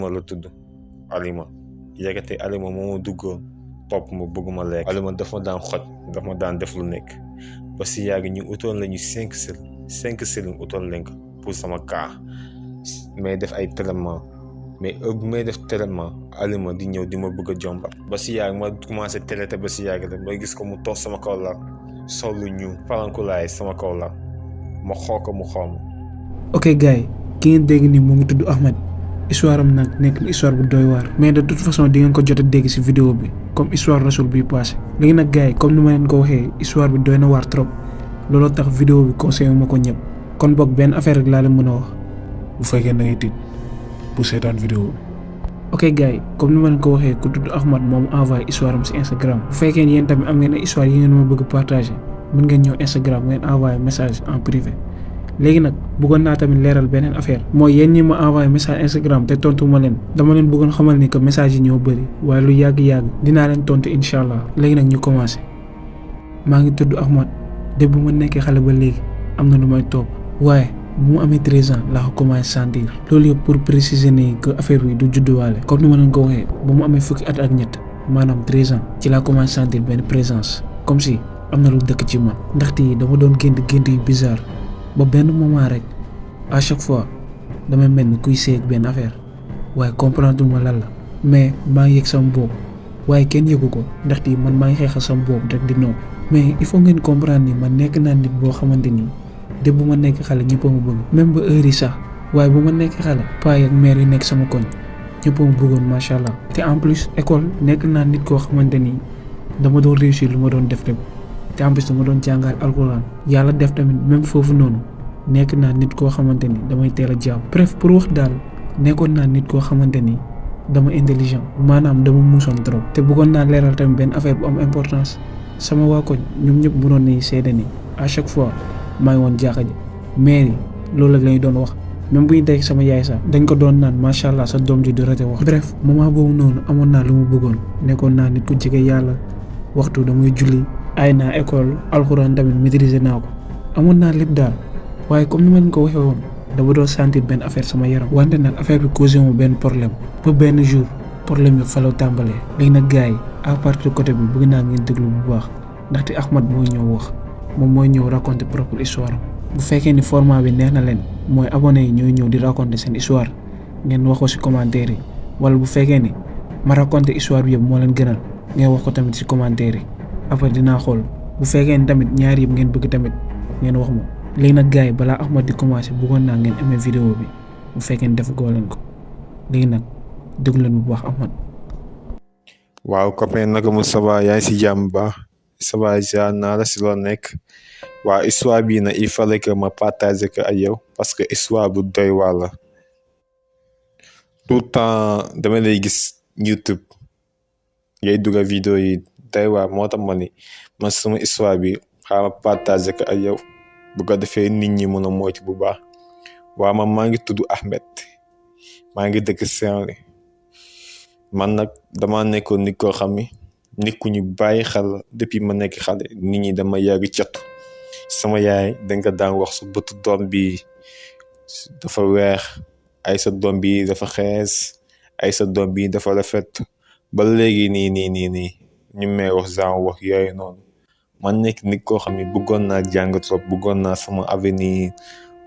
ma la tudd Alima yëkkate Alima moo ma duggoon topp ma bëgg ma lekk. Alima daf ma daan xoj daf ma daan def lu nekk ba si yàgg ñu utoon lañu 5 sëriñ utoon leen ko pour sama kaa may def ay traitement mais heure bu may def traitement Alima di ñëw di ma bëgg a jombat ba si yàgg ma commencé traité ba si yàgg rek ma gis ko mu toog sama kaw la sol lu ñu farankulaay sama kaw la ma xoo ko mu xoom. ok gars yi ki ngeen dégg ni mu ngi tudd Ahmed histoire am nag nekk na histoire bu doy waar mais de toute façon di ngeen ko jot a dégg ci vidéo bi comme histoire Rasoul bi passé léegi nag gars yi comme ni ma leen ko waxee histoire bi doy na waar trop looloo tax vidéo bi conseillé ma ko ñëpp kon boog benn affaire rek laa leen mën a wax bu fekkee da ngay tiit bu seetaan vidéo bi. ok gars yi comme ni ma leen ko waxee ku tudd Ahmed moom envoyé histoire am ci Instagram bu fekkee yéen tamit am ngeen ay histoire yi ngeen ma bëgg partager mën ngeen ñëw Instagram ngeen envoyé message en privé. léegi nag bëggoon naa tamit leeral beneen affaire mooy yéen ñi ma envoyé message Instagram te tontu ma leen dama leen bëggoon xamal ni que message yi ñoo bëri waaye lu yàgg-yàgg dinaa leen tontu incha allah. léegi nag ñu commencé maa ngi tudd Ahmed de bu ma nekkee xale ba léegi am na lu may toog waaye bu mu amee 13 ans laa ko commencé sentir loolu yëpp pour préciser ni que affaire bi du judduwaale comme ni ma leen ko waxee bu mu amee fukki at ak ñett maanaam 13 ans ci laa commencé sentir benn présence comme si am na lu dëkk ci man ndaxte dama doon gént yu bizarre. ba benn moment rek à chaque fois damay mel ni kuy seeg benn affaire waaye comprendre ma lan la mais maa ngi yëg sama bopp waaye kenn yëgu ko ndaxte man maa ngi xeexal sama bopp rek di nopp mais il faut ngeen comprendre ni man nekk naa nit boo xamante ni de bu ma nekk xale ñëpp a ma bëgg même ba heure yi sax waaye bu ma nekk xale paa ak mère yi nekk sama koñ ñëpp a ma bëggoon macha allah te en plus école nekk naa nit koo xamante ni dama doon réussir lu ma doon def rek. te en plus dama doon jàngal alxuraan yàlla def tamit même foofu noonu nekk naa nit koo xamante ni damay teel a jàpp bref pour wax daal nekkoon naa nit koo xamante ni dama intelligent maanaam dama muusoon trop te bëggoon naa leeral tamit benn affaire bu am importance sama waa koñ ñoom ñëpp mënoon nañu seede ni à chaque fois maa ngi woon jàkka ji mais yi loolu rek lañu doon wax même bu ñu teg sama yaay sax dañ ko doon naan macha allah sa doom ji du rate wax. bref moment boobu noonu amoon naa lu mu bëggoon nekkoon naa nit ku jege yàlla waxtu damay julli. ay naa école alxuraan tamit maîtriser naa ko amoon naa lépp daal waaye comme ni ma leen ko waxee woon dama doon sentir benn affaire sama yaram wante nag affaire bi causé mu benn problème ba benn jour problème bi fa la tàmbalee. léegi nag gars yi à partir de côté bi bëgg naa ngeen déglu bu baax ndaxte Ahmed mooy ñëw wax moom mooy ñëw raconter propre histoire bu fekkee ni format bi neex na leen mooy abonné yi ñooy ñëw di raconter seen histoire ngeen wax ko ci commentaire yi wala bu fekkee ni ma raconter histoire bi yëpp moo leen gënal ngeen wax ko tamit ci commentaire yi. après dinaa xool bu fekkee ni tamit ñaar yëpp ngeen bëgg tamit ngeen wax ma léegi nag gars yi balaa Ahmed di commencer bëggoon naa ngeen amee vidéo bi bu fekkee ni def goo leen ko léegi nag déglu leen bu baax Ahmed. waaw copain naka mu saba yaa ngi si jàmm ba saba jaar naa la si loo nekk waaw histoire bii nag il fallait que ma partager ko ak yow parce que histoire bu doy waar la tout le temps dama lay gis YouTube ngay dugal vidéo yi. tey waa moo tax ma ni man sama histoire bi xaaral partager ko ak yow bu ko defee nit ñi mën a moytu bu baax waaw man maa ngi tudd Ahmed maa ngi dëkk Saint-Louis man nag dama nekkoon nit koo xam ni nit ku ñu bàyyi xel depuis ma nekk xale nit ñi dama yàgg catu sama yaay dañ ko daan wax su bëtu doom bi dafa weex ay sa doom bi dafa xees ay sa doom bi dafa rafet ba léegi nii ñu may wax genre wax yooyu noonu man nekk nit koo xam ne bëggoon naa jàng trop bëggoon naa sama avenir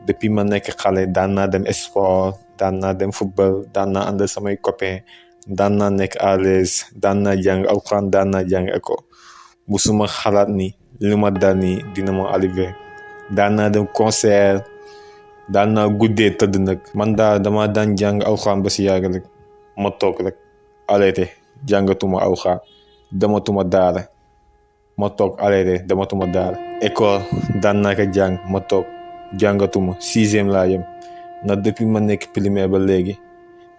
depuis ma nekk xale daan naa dem sport daan naa dem football daan naa ànd samay copains daan naa nekk à l'aise daan naa jàng alxuraan daan naa jàng école musuma xalaat ni li ma dal nii dina ma arrivé daan naa dem concert daan naa guddee tëdd nag man daal dama daan jàng alxuraan ba si yàgg rek ma toog rek arrêté jàngatuma alxuraan dematuma daara ma toog arrêté dematuma daara école daan naa ko jàng ma toog jàngatuma 6e laa yem na depuis ma nekk primaire ba léegi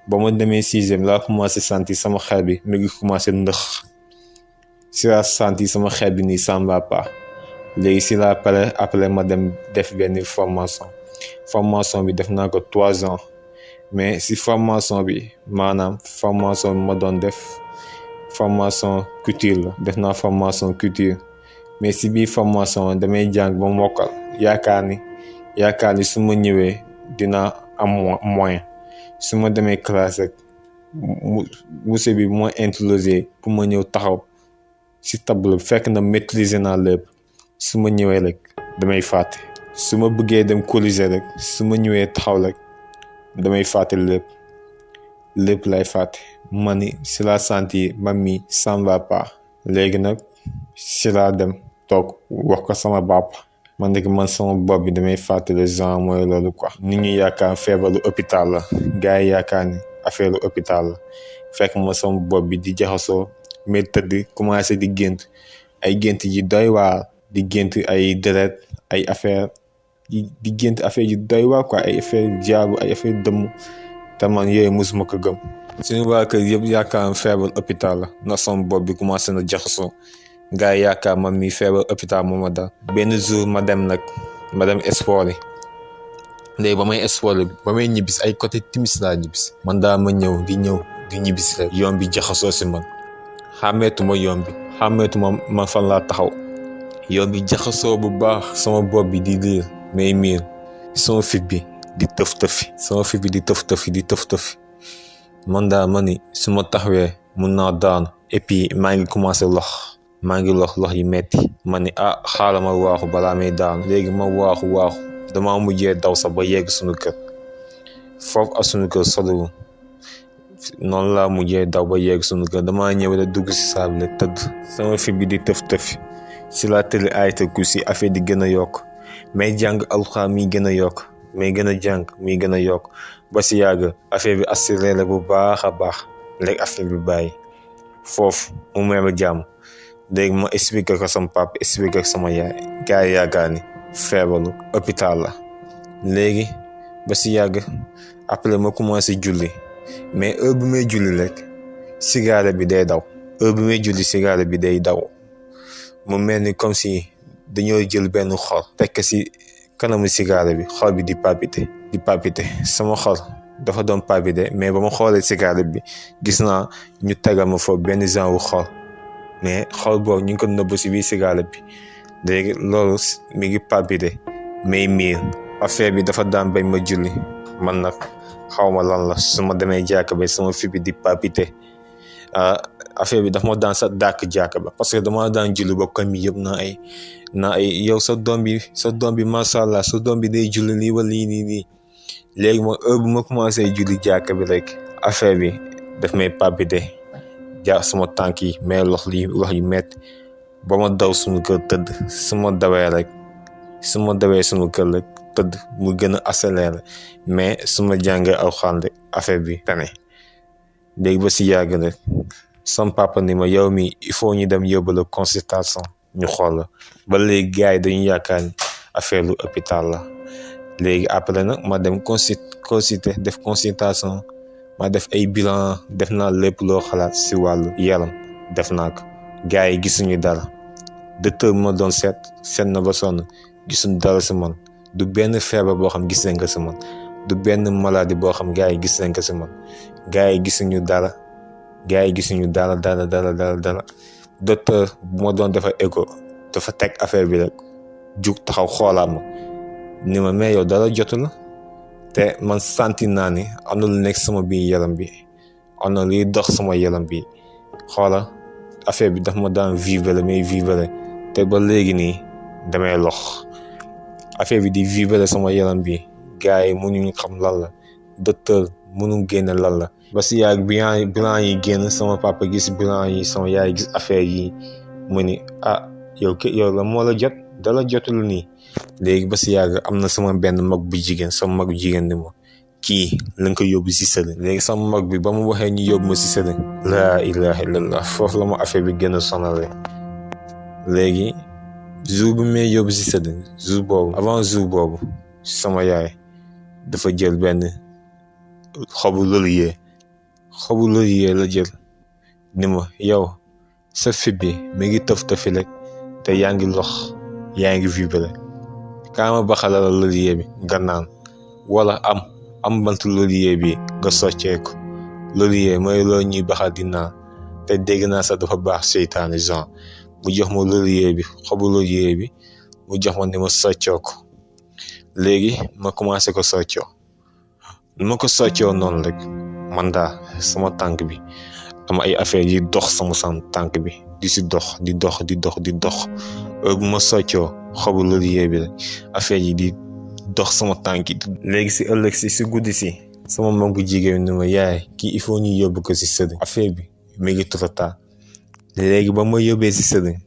ba ma demee 6e laa commencé sentir sama xel bi mi ngi commencé ndëx si laa sentir sama xel bi nii ça ne va pas léegi si laa pare après ma dem def benn formation bi def naa ko 3 ans mais si formation bi maanaam formation bi ma doon def formation culture la def naa formation culture mais si biir formation damay jàng ba mokkal yaakaar ni su ma ñëwee dinaa am moyen su ma demee classe rek monsieur bi moo introsé pour ma ñëw taxaw si tableau fekk na maîtriser naa lépp su ma ñëwee rek damay fàtte su ma bëggee dem corriger rek su ma ñëwee taxaw rek damay fàtte lépp lay fàtte ma ni si la sentir man mi ça ne va pas léegi nag si laa dem toog wax ko sama bopp man de man sama bopp bi damay fàtte le genre mooy loolu quoi. nit ñi yaakaar feebaru hôpital la gars yi yaakaar ni affaire hôpital la fekk ma sama bopp bi di jaxasoo mais tëdd commencé di gént ay gént yi doy waar di gént ay deret ay affaire di gént affaire yi doy waar quoi ay affaire jaabu ay affaire dëmm te man yooyu mosuma ko gëm. suñu waa kër yëpp yaakaar feebar hôpital la na sama bopp bi commencé na jaxasoo gars yi yaakaar man mi feebar hôpital moo ma dal. benn jour ma dem sport yi léegi ba may sport ba may ñibbisi ay côté timis laa ñibbisi man daa ma ñëw di ñibbisi rek yoon bi jaxasoo si man xàmmeetuma yoon bi xàmmeetuma man fan laa taxaw yoon bi jaxasoo bu baax sama bopp bi di liir may miir sama fit bi di tëf-tëfi man daa ma ni su ma taxawee mun naa daanu et puis maa ngi commencé lox yi metti ma ni xaaral ma waaxu balaa may daanu léegi ma waaxu damaa mujjee daw sax ba yegg suñu kër foofu ak suñu kër soriwul noonu laa mujjee daw ba yegg suñu kër damaa ñëw rek dugg si saal bi tëdd sama fit bi di tëf-tëfi si laa tëli ayatal kursi affaire di gën a yokk may jàng alxuraan mi gën a yokk may gën a jàng muy gën a yokk ba si yàgg affaire bi accéléré bu baax a baax léegi affaire bi bàyyi foofu mu may ma jàmm léegi ma expliqué ko sama papa expliqué ko sama yaay gars yi yaakaar ni feebaru hôpital la léegi ba si yàgg après ma commencé julli mais heure bi may julli rek cigarette bi day daw mu mel ni comme si dañoo jël benn xol tekk si kanamu cigarette bi xol bi di palpiter sama xol dafa doon palpiter mais ba ma xoolee cigarette bi gis naa ñu tegal ma foofu benn genre wu xol mais xol boobu ñu ngi ko nëbb si biir cigarette bi léegi loolu mi ngi palpiter may miir affaire bi dafa daan bañ ma julli man nag xaw ma lan la su ma demee jàkka ba sama fi bi di palpiter affaire bi dafa ma daan sa dàkk jàkka ba parce que dama daan julli ba comme yëpp naa ay yow sa doom bi macha allah sa doom bi day julli lii wala lii léegi ma heure bu ma commencé julli jàkka bi rek affaire bi daf may palpiter sama tànk yi mais lox yu metti ba ma daw suñu kër tëdd su ma dawee suñu kër rek tëdd mu gën a accéléré mais su ma jàngee alxuraan rek affaire bi tane léegi ba si yàgg rek sama papa ni ma yow mi il faut ñu dem yóbbu la consultation ñu xool la ba léegi gars yi dañu yaakaar ni affaire lu hôpital la léegi après nag ma dem def consultation ma def ay bilan def naa lépp loo xalaat si wàllu yaram def naa ko gars yi gisuñu dara docteur bi ma doon seet na ba sonn gisuñu dara si man du benn feebar boo xam gis nañ ko si man du benn maladie boo xam gars yi gis nañ ko si man gars yi gisuñu dara docteur bu ma doon defar écho dafa teg affaire bi rek jug taxaw xoolaat ma ni ma mais yow dara jotu la te man sentir naa ni am na lu nekk sama biir yaram bi am na luy dox sama yaram bi xoola affaire bi daf ma daan vibrer te ba léegi nii damay lox affaire bi di vibrer sama yaram bi gars yi mënuñu xam lan la docteur mënu génne lan la ba si yàgg bilan yi génn sama papa gis bilan yi sama yaay gis affaire yi mu ni yow la moo la jot dala jotul nii léegi ba si yàgg am na sama benn mag bu jigéen ni ma kii la nga ko yóbbu si sëriñ léegi sama mag bi ba mu waxee ñu yóbbu ma si sëriñ laa ilaha illallah foofu la ma affaire bi gën a sonale léegi jour bi may yóbbu si sëriñ avant jour boobu sama yaay dafa jël benn xobu laurier la jël ni ma yow sa fi bi mi ngi tëf-tëfi rek te yaa ngi lox yaa ngi vibrer kaama baxala la laurier bi nga naan wala am bant laurier bi nga socceeku laurier mooy loo ñuy baxal di naan te dégg naa sax dafa baax seytaane genre mu jox ma laurier bi xobu laurier bi mu jox ma ni ma soccoo ko léegi ma commencé ko soccoo nu ma ko soccoo noonu rek man daa sama tànk bi am ay affaire yi dox sama tànk bi di si dox di dox bu ma soccoo xobu laurier bi rek affaire yi di dox sama tànk yi. léegi si ëllëg si guddi si sama mag bu jigéen ni ma yaay kii il faut ñu yóbbu ko si sëriñ affaire bi mi ngi trop tard. léegi ba ma yóbbee si sëriñ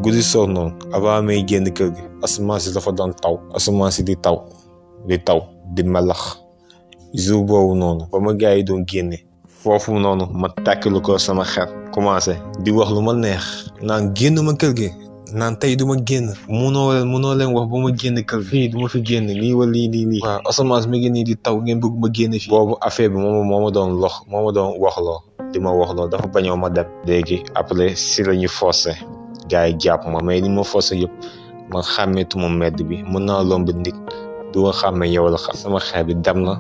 guddi soor noonu avant may génn kër gi asamaan si dafa doon taw asamaan si di taw di melax jour boobu noonu ba ma gars yi doon génne foofu noonu ma tàkkilu ko sama xel commencé di wax lu ma neex naan génn ma kër gi naan tey du ma génn munoo leen wax ba ma génn kër fii du ma fi génn lii wala lii waaw asamaan mi ngi nii di taw ngeen bëgg ma génn fii boobu affaire bi moo ma doon waxloo di ma waxloo dafa bañoo ma dem. léegi après si la ñu forcé gars yi jàpp ma mais ni ma forcé yëpp man xàmmeetuma mbedd bi mën naa lomb nit du nga xàmme yow la xam sama xel bi dem na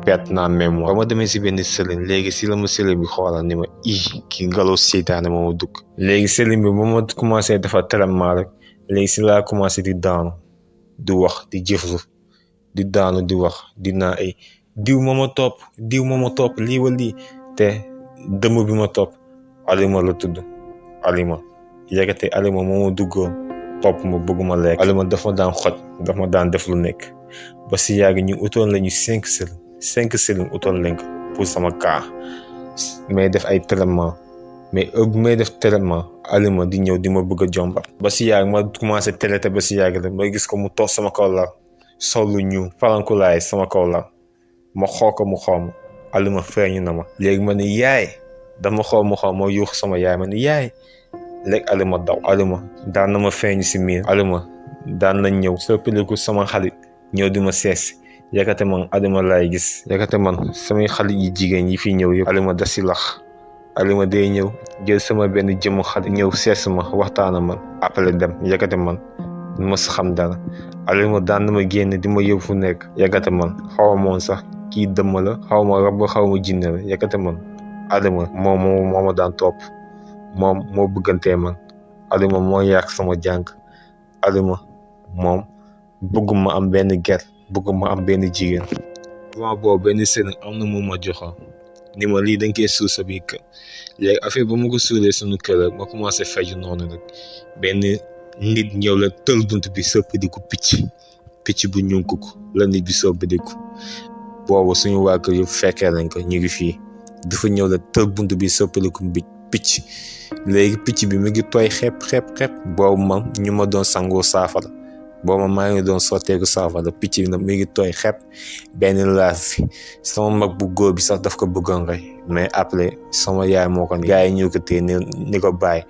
perte naa mémoire ba ma demee si benn sëriñ léegi si la ma sëriñ bi xoolal ni ma kii ngelaw seytaane moo ma dugg. léegi sëriñ bi ba ma commencé dafa traitement rek léegi si laa commencé di daanu di wax di jëfru di daanu di wax di naa ay diw moo ma topp lii wa lii te dëmm bi ma topp Alima la tudd Alima yëkkate Alima moo ma duggoon topp ma bëgg ma lekk. Alima dafa daan xoj dafa ma daan def lu nekk ba si yàgg ñu utoon lañu 5 sëriñ utoon lañ ko pour sama cas may def ay traitement mais bu may def traitement Alima di ñëw di ma bëgg a jombat ba si yàgg ma commencé traité ba si yàgg rek ma gis ko mu toog sama kaw lal sol lu ñuul farankulaay sama kaw lal ma xool ko mu xool ma Alima feeñu na ma. léegi ma ne yaay dama xool ma yuux sama yaay ma ne yaay léegi Alima daw. Alima daan na ma feeñu si miir. Alima daan nañ ñëw soppiliku sama xarit ñëw di ma sees yëkkate man Alima laay gis yëkkate man samay xarit yi jigéen yi fi ñëw yëpp Alima da si lax. Alima day ñëw jël sama benn jëmu xarit ñëw sees ma waxtaana man après dem yëkkate man du ma sa xam dara. Alima daan na ma génn di ma yóbbu fu nekk yëkkate man xaw ma moon sax kii dëmm la xaw ma rab xaw ma jinne la yëkkate man Alima moo ma daan topp moom moo bëggantee man Alima moo yàq sama jàng Alima moom bëgguma am benn ger bëgguma am benn jigéen. avant boobu benn sëriñ am na mu ma joxoon ni ma lii dañ koy suul sa biir kër léegi affaire ba ma ko suulee suñu kër rek ma commencé faju noonu rek benn nit ñëw la tël bunt bi soppidiku picc bu ñuul ko la nit bi soppidiku boobu suñu waa kër yëpp fekkee nañ ko ñu ngi fii dafa ñëw la tël bunt bi soppidiku picc léegi picc bi mi ngi tooy xepp boobu man ñu ma doon sangoo saafara boobu maa ngi doon sotteeku saafara picc bi nag mi ngi tooy xepp benn laaf fi sama mag bu góor bi sax daf ko bëggoon rey mais après sama yaay moo ko ni gars yi ñëw ko téye ni ko bàyyi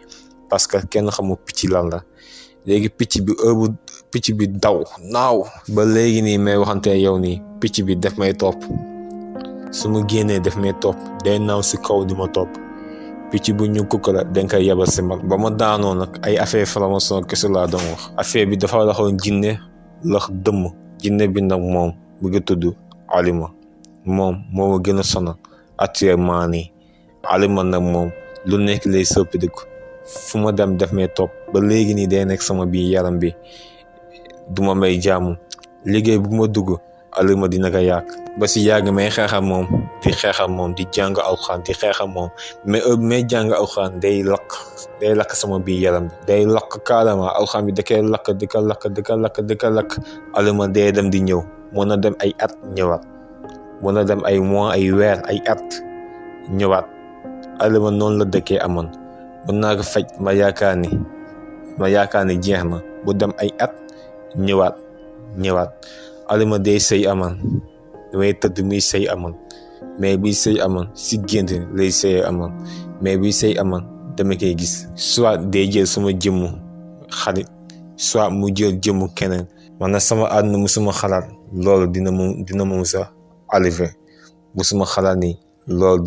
parce que kenn xamul picc lan la. léegi picc bi daw naaw ba léegi nii may waxante yow nii picc bi daf may topp su ma génnee daf may topp day naaw si kaw di ma topp picc bu ñu kukk la dañ koy yebal si man ba ma daanoo nag ay affaire franc-maçon kese laa doon wax affaire bi dafa laxoon jinne lax dëmm jinne bi nag moom mu ngi tudd Alima moom moo ma gën a sonal actuellement nii Alima nag moom lu nekk lay soppidiku fu ma dem def may topp ba léegi nii day nekk sama biir yaram bi duma may jàmm liggéey bu ma dugg Alima dina ko yàq ba si yàgg may xeexal moom di jàng alxuraan di xeexal moom mais may jàng alxuraan day lakk sama biir yaram bi day lakk carrément alxuraan bi da koy lakk di ko lakk Alima day dem di ñëw mën na dem ay at ñëwaat mën na dem ay mois ay weer ay at ñëwaat Alima noonu la dëkkee amoon mën naa ko faj ma yaakaar ni jeex na bu dem ay at ñëwaat Alima day sëy aman damay tëdd muy sëy aman mais buy sëy aman si gént lay sëy aman mais buy sëy aman dama koy gis soit day jël sama jëmmu xarit soit mu jël jëmmu keneen man na sama àdduna musuma xalaat loolu dina ma musa arrivé musuma xalaat ni loolu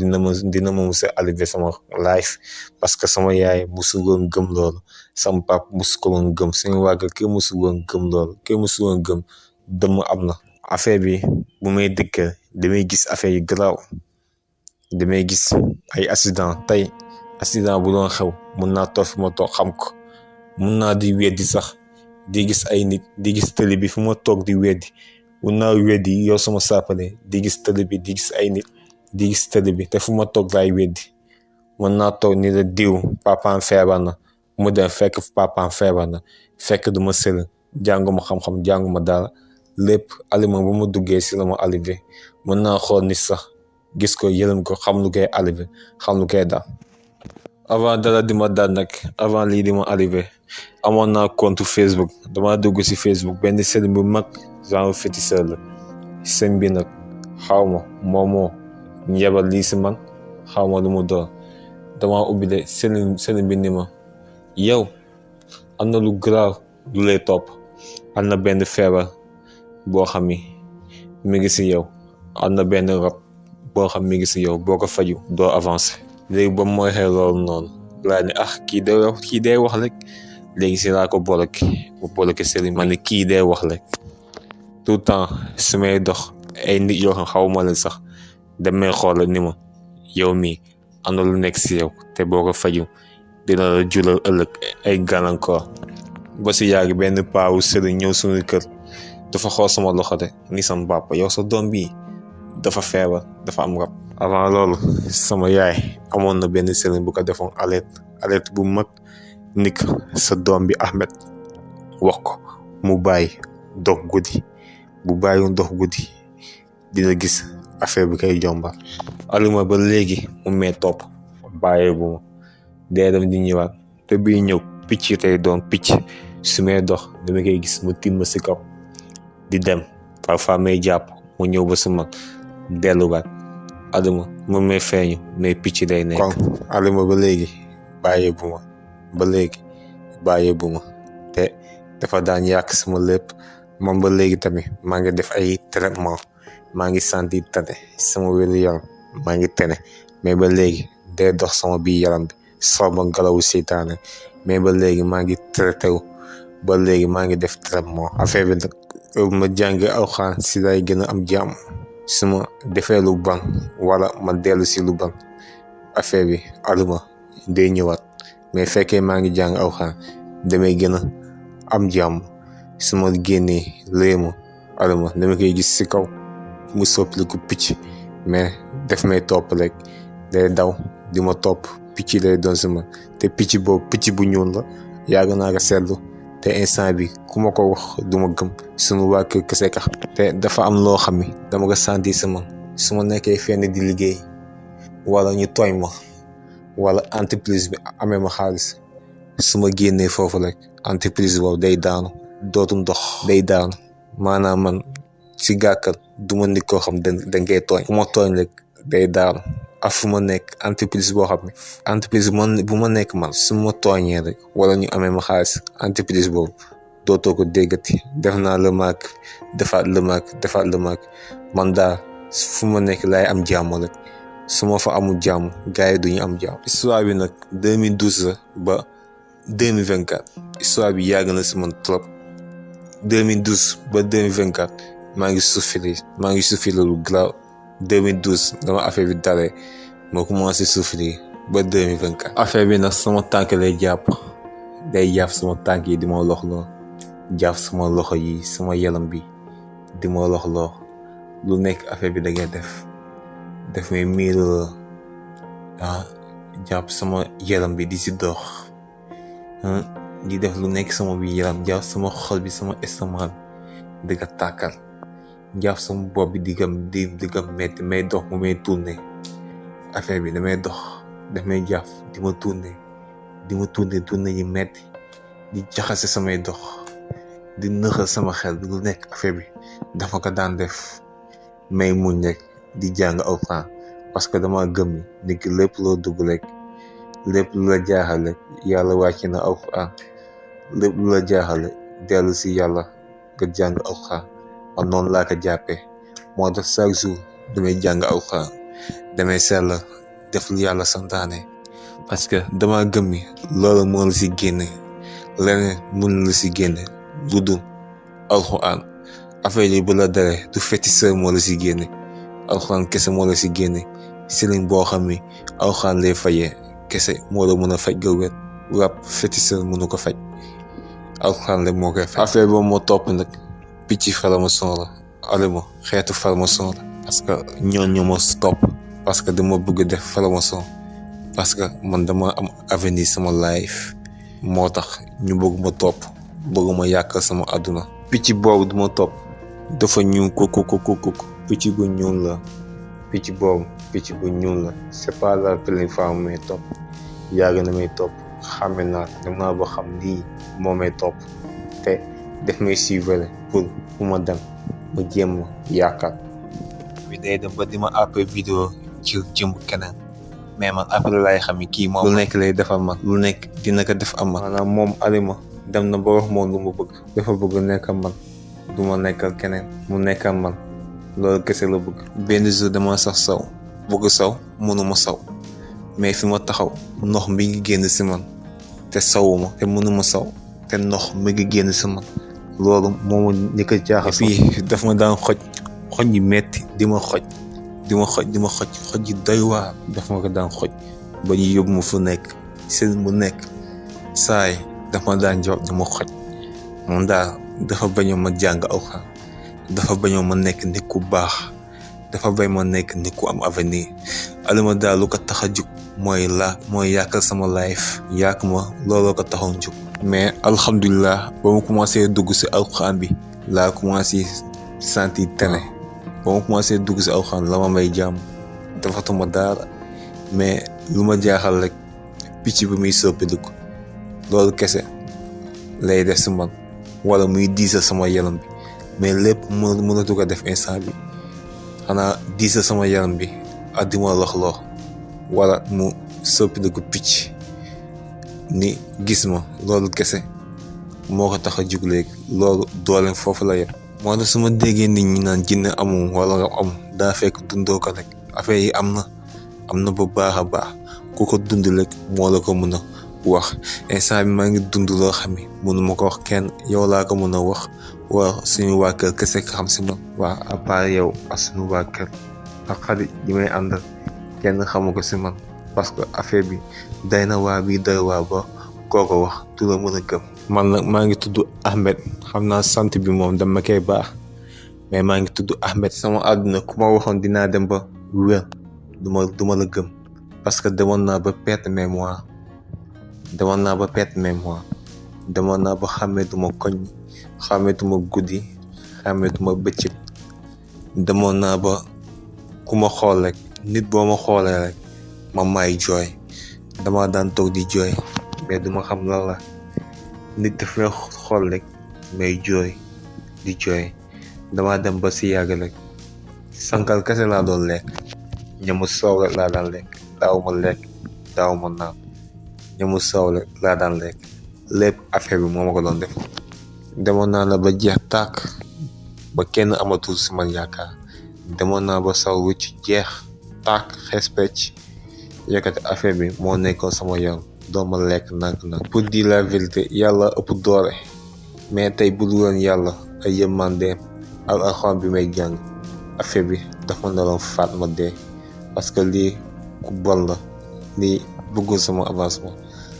dina ma musa arrivé sama life parce que sama yaay musu woon gëm loolu sama pap musu ko woon gëm suñu wàgg kenn musu woon gëm loolu kenn musu woon gëm dëmm am na. affaire bi bu may dëkk damay gis affaire yu garaaw damay gis ay accident bu doon xew mun naa toog fi ma toog xam ko mun naa di weddi sax di gis ay nit di gis télé bi fu ma toog di weddi mun naa weddi yow sama saapale di gis télé bi di gis ay nit di gis tëdd bi te fu ma toog laay weddi mën naa toog ni la diw papaam feebar na mu dem fekk papaam feebar na fekk du ma sëriñ jànguma xam-xam jànguma dara lépp alima bu ma duggee si la ma arrivé mën naa xool nit sax gis ko yërëm ko xam lu koy arrivé xam lu koy dal avant dara di ma dal nag avant lii di ma arrivé amoon naa compte Facebook dama dugg si Facebook benn sëriñ bu mag genre féticheur la sëñ bi nag xaw ma moo njebal lii si man xaw ma lu mu doon dama ubbi de sëriñ bi ni ma yow am na lu grave lu lay topp am na benn feebar boo xam ni mi ngi si yow am na benn rab boo xam mi ngi si yow boo ko faju doo avancé léegi ba mooy xel loolu noonu laa ne kii day wax rek léegi si laa ko bloqué sëriñ ma ne kii day wax rek tout le temps su may dox ay nit yoo xam xawma leen sax damay xool ni ma yow mii am na lu nekk si yow te boo ko faju dina la jural ëllëg ay gàllankoor ba si yàgg benn paawu sëriñ ñëw suñu kër dafa xool sama loxo de ni sama papa yow sa doom bii dafa feebar dafa am rab avant loolu sama yaay amoon na benn sëriñ bu ko defoon alerte bu mag nik sa doom bi Ahmed wax ko mu bàyyi dox guddi bu bàyyi dox guddi dina gis affaire bi koy jombal alima ba léegi mu may topp bàyyee bu ma dee dem di ñëwaat te bii ñëw picc tey doon picc su may dox dama koy gis mu timm si kaw di dem parfois may jàpp mu ñëw ba si man delluwaat alima mu may feeñu mais picc day nekk kon alima ba léegi bàyyee bu ma te dafa daan yàq sama lépp man ba léegi tamit maa ngi def ay traitement maa ngi sentir tane sama wéru yaram maa ngi tane mais ba léegi day dox sama biir yaram bi soba ngelawu seytaane mais ba léegi maa ngi traité wu ba léegi maa ngi def traitement affaire bi nag ma jànge alxuraan si lay gën a am jàmm su ma defee lu ban wala ma dellu si lu ban affaire bi aluma day ñëwaat mais fekkee maa ngi jàng alxuraan damay gën a am jàmm su ma génnee léema aluma dama koy gis si kaw mu soppaliku picc mais def may topp rek day daw di ma topp picc lay doon si man te picc boobu picc bu ñuul la yàgg naa ko seetlu te instant bi ku ma ko wax du ma gëm sunu waa kër kese ka te dafa am loo xam ni dama ko sentir si man su ma nekkee fenn di liggéey wala ñu tooñ ma wala entreprise bi amee ma xaalis su ma génnee foofu rek entreprise boobu day daanu dootum dox day daanu maanaam man si gàkkal du ma nit koo xam dañ koy tooñ ku ma tooñ rek day daanu ak fu ma nekk entreprise boo xam ne entreprise bu ma nekk man su ma tooñee rek wala ñu amee ma xaalis entreprise boobu dootoo ko déggati def naa remarque defaat remarque man daal fu ma nekk laay am jàmm rek su ma fa amul jàmm gars yi duñu am jàmm. histoire bi nag 2012 la ba 2024 histoire bi yàgg na si man trop 2012 ba 2024 maa ngi souffrir lu grave 2012 dama affaire bi dalee ma commencé souffrir ba 2024 affaire bi nag sama tànk lay jàpp day jàpp sama tànk yi di ma loxloo jàpp sama loxo yi sama yaram bi di ma loxloo lu nekk affaire bi da ngay def may miir jàpp sama yaram bi di si dox di def lu nekk sama bi yaram jàpp sama xol bi sama estomac bi di ko tàkkal jàpp sama bopp bi di ko metti may dox mu may tourner affaire bi damay dox daf may jàpp di ma tourner yi metti di jaxase samay dox di nëxal sama xel bi lu nekk affaire bi dafa ko daan def may muñ rek di jàng alxuraan parce que dama gëm ni ki lépp loo dugg rek lépp lu la jaaxal rek yàlla wàcc na alxuraan lépp lu la jaaxal rek dellu si yàlla nga jàng alxuraan man noonu laa ko jàppee moo tax chaque jour damay jàng alxuraan damay sell def lu yàlla santaane parce que dama gëm ni loolu moo la si génne leneen mën la si génne lu dul alxuraan affaire yi bu la daree du féticheur moo la si génne alxuraan kese moo la si génne sëriñ boo xam ni alxuraan lay fayee kese moo la mën a faj ga wér rab féticheur mënu ko faj alxuraan la moo koy faj affaire boobu moo topp nag picc faramason la alima xeetu faramason la parce que ñoo ma topp parce que dama bëgg def franc-maçon parce que man dama am avenir sama life moo tax ñu bëgg ma topp bëgg ma yàqal sama àdduna. picc boobu duma topp dafa ñuul kuk picc bu ñuul la picc boobu picc bu ñuul la c'est pas la première fois may topp yàgg na may topp xàmme naa dem naa ba xam lii moo may topp te def may suivre pour fu ma dem ma jéem ma yaakaar bi day dem ba di ma après vidéo ci jëm keneen mais man après lay xam ni kii moom lu nekk lay defal man lu nekk dina ko def am man maanaam moom Alima dem na ba wax moom lu ma bëgg dafa bëgg nekkal man du ma nekkal keneen mu nekkal man loolu kese la bëgg. benn jour dama sax saw bëgg saw mënuma saw mais fi ma taxaw ndox mi ngi génn si man te sawuma te mënuma saw te ndox mi ngi génn si man loolu moo ma ñi ko jaaxal. fii daf ma daan xoj yi metti di ma xoj xoj yi doy waar daf ma ko daan xoj ba ñu yóbbu ma fu nekk seen mu nekk saay daf ma daan jox di ma xoj moom daal dafa bañoo ma jàng alxuraan dafa bañoo ma nekk nit ku baax dafa bañ ma nekk nit ku am avenir. Alima daal lu ko tax a jug mooy yàqal sama life yàq ma looloo ko taxoon jug. mais alhamdulilah ba ma commencé dugg si alxuraan bi laa commencé sentir tene ba ma commencé dugg si alxuraan la ma may jàmm dafatuma dara mais lu ma jaaxal rek picc bi muy soppiku loolu kese lay def si man wala muy diisal sama yaram bi mais lépp mënatu ko def instant bi xanaa diisal sama yaram bi ak di ma lox wala mu soppiku picc ni gis ma loolu kese moo ko tax a jug léegi loolu dooleem foofu la yem. moo tax su ma déggee nit ñi naan jinne amul wala nga am daa fekk dundoo ko rek affaire yi am na bu baax a baax ku ko dund rek moo la ko mën a wax instant bi maa ngi dund loo xam ne mënu ma ko wax kenn yow laa ko mën a wax suñu waa kër kese ka xam si man. waa à part yow ak suñu waa kër ak xarit yi may àndal kenn xamu ko si man parce que affaire bi day na waa bii doy waa ba koo ko wax du la mën a gëm. man nag maa ngi tudd Ahmed xam naa sant bi moom dama koy baax mais maa ngi tudd Ahmed. sama àdduna ku ma waxoon dinaa dem ba wér du ma la gëm parce que demoon naa ba perte mémoire demoon naa ba xàmmeetuma koñ xàmmeetuma guddi xàmmeetuma bëccëg demoon naa ba ku ma xool rek nit boo ma xoolee rek ma may jooy dama daan toog di jooy mais duma xam lan la nit daf may xool rek may jooy di jooy dama dem ba si yàgg rek sankal kese laa doon lekk ñamu soow rek laa daan lekk daaw ma naan ñamu soow rek laa daan lekk lépp affaire bi moo ma ko doon def. demoon naa la ba jeex tàkk ba kenn amatul si man yaakaar demoon naa ba saw wicc jeex tàkk xees pecc yëkkati affaire bi moo nekkoon sama yoon dooma lekk nag pour dire la vérité yàlla ëpp doole mais tey bu dul woon yàlla ay yërmandeem ak alxuraan bi may jàng affaire bi dafa naroon faat ma dee parce que lii ku bon la lii bëggul sama avancement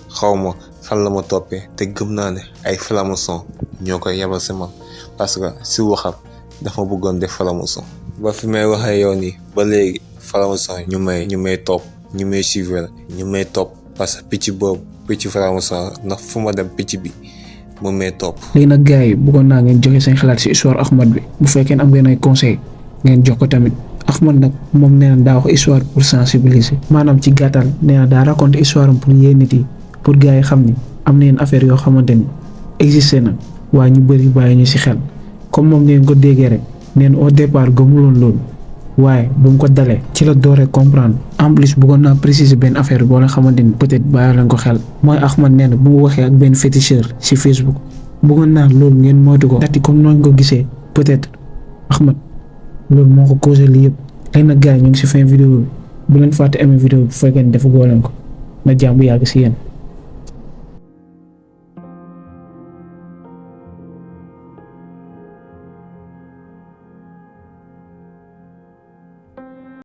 xaw ma fan la ma toppee te gëm naa ne ay franc-maçon ñoo koy yebal si man parce que si waxam dafa bëggoon def franc-maçon ba fi may waxee yow nii ba léegi franc-maçon ñu may topp ñu may suivre ñu may topp parce que picc franc-maçon ndax fu ma dem picc bi mu may topp. léegi nag gars yi bëggoon naa ngeen joxe seen xalaat si histoire Ahmed bi bu fekkee am ngeen ay conseil ngeen jox ko tamit. Ahmed nag moom nee na daa wax histoire pour sensibiliser maanaam ci gàttal nee na daa raconter histoire am pour yee nit yi pour gars yi xam ni am na yenn affaire yoo xamante ni existé na waaye ñu bëri bàyyi ñu si xel comme moom ngeen ko déggee rek nee na au départ gëmuloon loolu waaye bu mu ko dalee ci la dooree comprendre en plus bëggoon naa préciser benn affaire boo leen xamante ni peut-être bàyyi leen ko xel mooy Ahmed nee na bu mu waxee ak benn féticheur si Facebook bëggoon naa loolu ngeen moytu ko. ndaxte comme noonu ko gisee peut-être Ahmed loolu moo ko causé lii yëpp léegi nag gars yi ñu ngi si fin vidéo bi bu leen fàtte aimer vidéo bi bu fekkee ne defu goo leen ko na jàmm yàgg si yéen.